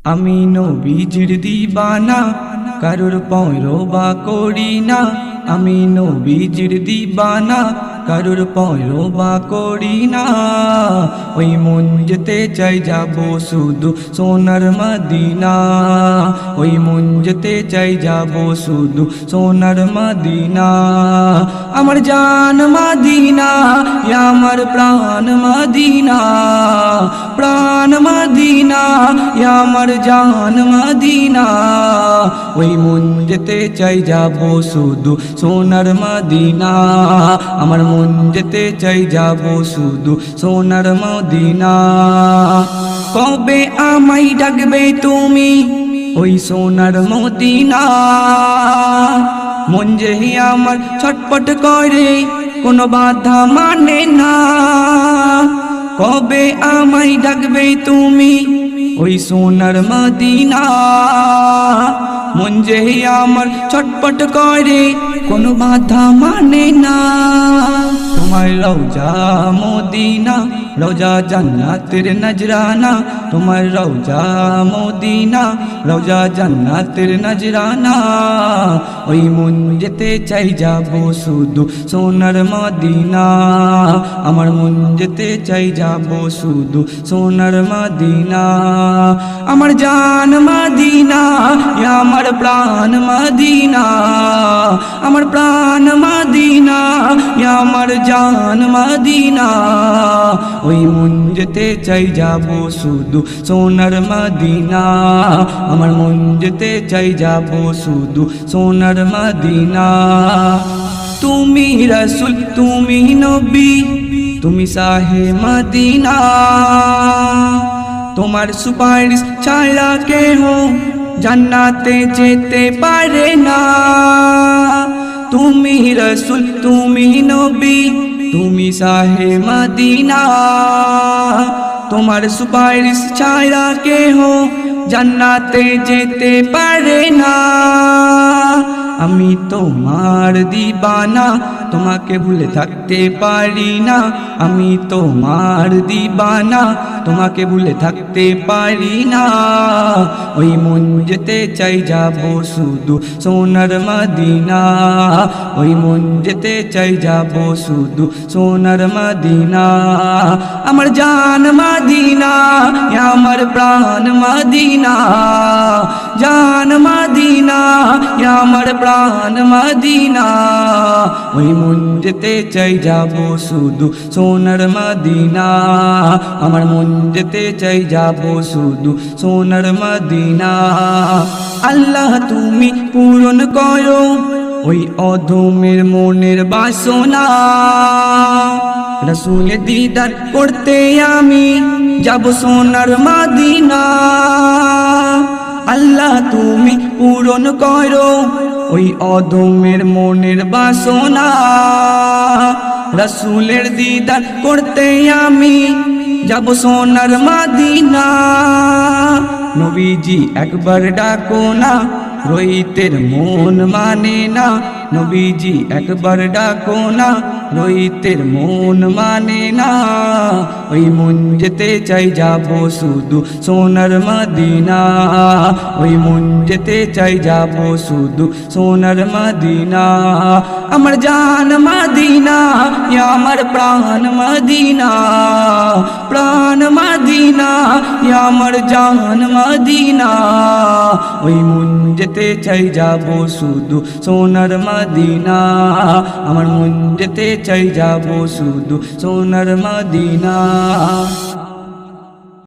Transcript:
আমি নবীজির দিবানা, কারোর পরোয়া করি না। আমি নবীজির দিবানা, কারোর পরোয়া করি না। ওই মন যেতে চাই যাব শুধু সোনার মদিনা। ওই মন যেতে চাই যাব শুধু সোনার মদিনা। আমার জান মদিনা, আমার প্রাণ মদিনা। প্রাণ মদিনা, আমার জান মদিনা। ওই মন যেতে চাই যাব শুধু সোনার মদিনা। আমার মন যেতে চাই যাব শুধু সোনার মদিনা। কবে আমায় ডাকবে তুমি ওই সোনার মদিনা? মন যে আমার ছটপট করে, কোনো বাধা মানে না। কবে আমায় ডাকবে তুমি ওই সোনার মদিনা? মন যে আমার ছটপট করে, কোনো বাধা মানে না। তোমার রওজা মদিনা, রওজা জান্নাতের নজরানা। তোমার রওজা মদিনা, রওজা জান্নাতের নজরানা। ওই মন যেতে চাই যাব শুধু সোনার মদিনা। আমার মন যেতে চাই যাব শুধু সোনার মদিনা। আমার জান মদিনা, আমার প্রাণ মদিনা। আমার প্রাণ মদিনা, আমার জান মদিনা। ওই মন যেতে চাই যাব শুধু সোনার মদিনা। আমার মন যেতে চাই যাব শুধু সোনার মদিনা। তুমি রাসূল, তুমি নবী, তুমি শাহে মদিনা। তোমার সুপারিশ ছাড়া কেহ জান্নাতে যেতে পারে না। তুমি রাসূল, তুমি নবী, তুমি শাহে মদিনা। তোমার সুপারিশ ছাড়া কেহ জান্নাতে যেতে পারে না। আমি তোমার দিবানা, তোমাকে ভুলে থাকতে পারি না। আমি তোমার দিবানা, তোমাকে ভুলে থাকতে পারি না। ওই মন যেতে চাই যাব শুধু সোনার মদিনা। ওই মন যেতে চাই যাব শুধু সোনার মদিনা। আমার জান মদিনা, আমার প্রাণ মদিনা। জান মদিনা, আমার প্রাণ মদিনা। ওই মন যেতে চাই যাব শুধু সোনার মদিনা। আমার মন যেতে চাই যাব শুধু সোনার মদিনা। আল্লাহ তুমি পূরণ করো ওই অধমের মনের বাসনা। রাসূলের দিদার করতে আমি যাব সোনার মদিনা। আল্লাহ তুমি পূরণ করো ওই অধমের মনের বাসনা। রাসূলের দিদার করতে আমি যাব সোনার মদিনা। নবীজি একবার ডাকো না, রোহিতের মন মানে না। নবীজি একবার ডাকো না, রোহিতের মন মানে না। ওই মন যেতে চাই যাব শুধু সোনার মদিনা। ওই মন যেতে চাই যাব শুধু সোনার মদিনা। আমার জান মদিনা, আমার প্রাণ মদিনা। প্রাণ মদিনা, আমার জান মদিনা। ওই মন যেতে চাই যাব শুধু সোনার মদিনা। আমার মন যেতে চাই যাব শুধু সোনার মদিনা।